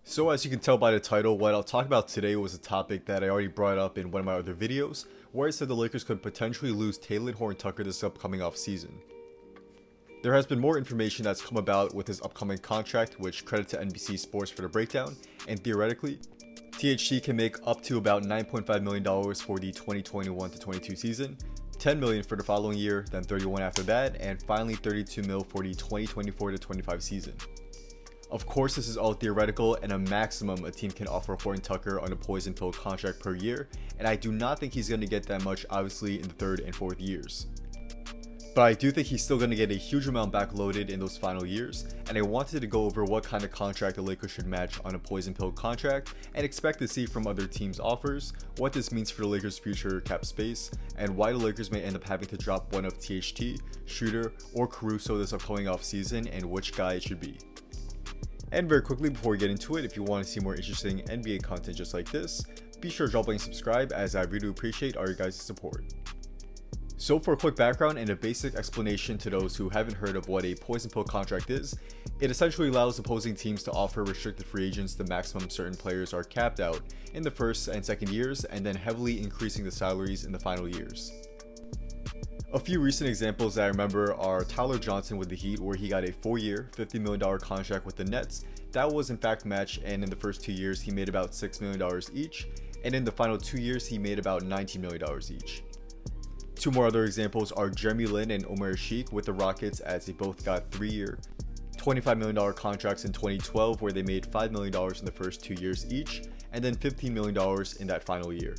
So as you can tell by the title, what I'll talk about today was a topic that I already brought up in one of my other videos, where I said the Lakers could potentially lose Talen Horton-Tucker this upcoming offseason. There has been more information that's come about with his upcoming contract, which credit to NBC Sports for the breakdown, and theoretically, THT can make up to about $9.5 million for the 2021-22 season, $10 million for the following year, then $31 million after that, and finally $32 million for the 2024-25 season. Of course, this is all theoretical, and a maximum a team can offer Horton-Tucker on a poison-filled contract per year, and I do not think he's going to get that much obviously in the third and fourth years. But I do think he's still going to get a huge amount backloaded in those final years, and I wanted to go over what kind of contract the Lakers should match on a poison-filled contract, and expect to see from other teams' offers, what this means for the Lakers' future cap space, and why the Lakers may end up having to drop one of THT, Shooter, or Caruso this upcoming offseason, and which guy it should be. And very quickly before we get into it, if you want to see more interesting NBA content just like this, be sure to drop a like and subscribe, as I really appreciate all your guys' support. So for a quick background and a basic explanation to those who haven't heard of what a poison pill contract is, it essentially allows opposing teams to offer restricted free agents the maximum certain players are capped out in the first and second years, and then heavily increasing the salaries in the final years. A few recent examples that I remember are Tyler Johnson with the Heat, where he got a 4-year, $50 million contract with the Nets. That was in fact matched, and in the first 2 years he made about $6 million each, and in the final 2 years he made about $19 million each. Two more other examples are Jeremy Lin and Omer Sheik with the Rockets, as they both got 3-year, $25 million contracts in 2012, where they made $5 million in the first 2 years each, and then $15 million in that final year.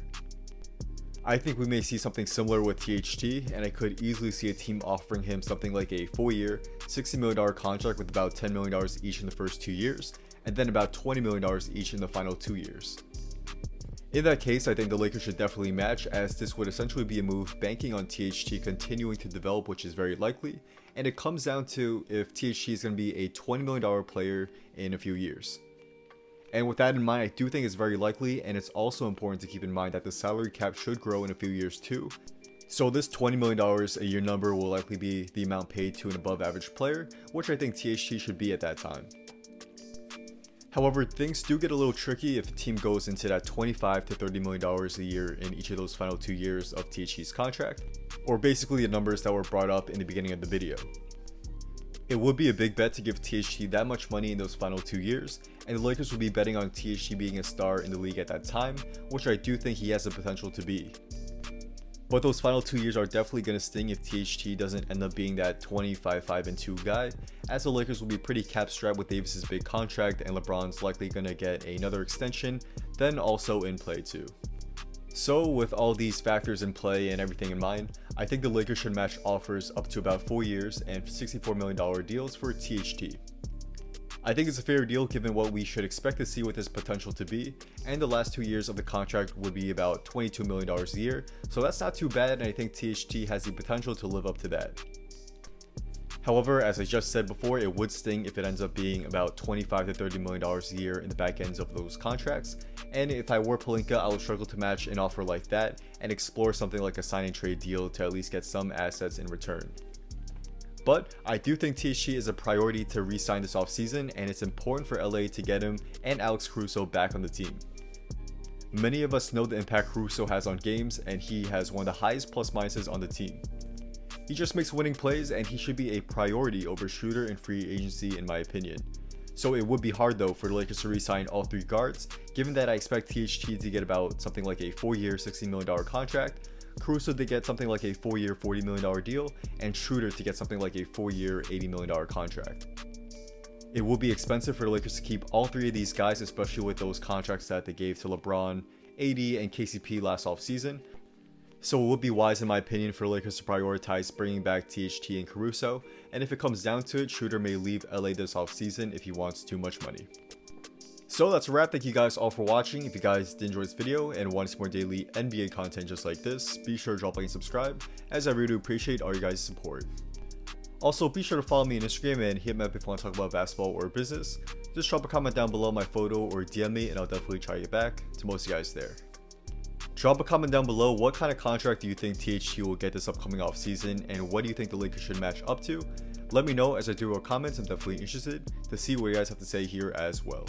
I think we may see something similar with THT, and I could easily see a team offering him something like a 4-year, $60 million contract with about $10 million each in the first 2 years, and then about $20 million each in the final 2 years. In that case, I think the Lakers should definitely match, as this would essentially be a move banking on THT continuing to develop, which is very likely, and it comes down to if THT is going to be a $20 million player in a few years. And with that in mind, I do think it's very likely, and it's also important to keep in mind that the salary cap should grow in a few years too. So this $20 million a year number will likely be the amount paid to an above average player, which I think THT should be at that time. However, things do get a little tricky if a team goes into that $25 to $30 million a year in each of those final 2 years of THT's contract, or basically the numbers that were brought up in the beginning of the video. It would be a big bet to give THT that much money in those final 2 years, and the Lakers would be betting on THT being a star in the league at that time, which I do think he has the potential to be. But those final 2 years are definitely going to sting if THT doesn't end up being that 25-5-2 guy, as the Lakers will be pretty cap strapped with Davis's big contract, and LeBron's likely going to get another extension, then also in play too. So with all these factors in play and everything in mind, I think the Lakers should match offers up to about 4 years and $64 million deals for THT. I think it's a fair deal given what we should expect to see with his potential to be, and the last 2 years of the contract would be about $22 million a year, so that's not too bad, and I think THT has the potential to live up to that. However, as I just said before, it would sting if it ends up being about $25 to $30 million a year in the back ends of those contracts, and if I were Pelinka, I would struggle to match an offer like that and explore something like a sign and trade deal to at least get some assets in return. But I do think THT is a priority to re-sign this offseason, and it's important for LA to get him and Alex Caruso back on the team. Many of us know the impact Caruso has on games, and he has one of the highest plus minuses on the team. He just makes winning plays, and he should be a priority over Shooter in free agency in my opinion. So it would be hard though for the Lakers to re-sign all 3 guards, given that I expect THT to get about something like a 4-year $60 million contract, Caruso to get something like a 4-year $40 million deal, and Shooter to get something like a 4-year $80 million contract. It will be expensive for the Lakers to keep all 3 of these guys, especially with those contracts that they gave to LeBron, AD, and KCP last offseason. So it would be wise in my opinion for the Lakers to prioritize bringing back THT and Caruso, and if it comes down to it, Shooter may leave LA this offseason if he wants too much money. So that's a wrap. Thank you guys all for watching. If you guys did enjoy this video and want to see more daily NBA content just like this, be sure to drop a like and subscribe, as I really do appreciate all your guys' support. Also, be sure to follow me on Instagram and hit me up if you want to talk about basketball or business. Just drop a comment down below my photo or DM me, and I'll definitely try to get back to most of you guys there. Drop a comment down below, what kind of contract do you think THT will get this upcoming offseason, and what do you think the Lakers should match up to? Let me know as I do more comments. I'm definitely interested to see what you guys have to say here as well.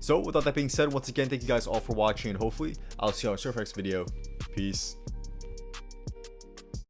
So without that being said, once again, thank you guys all for watching, and hopefully I'll see you on our next video. Peace.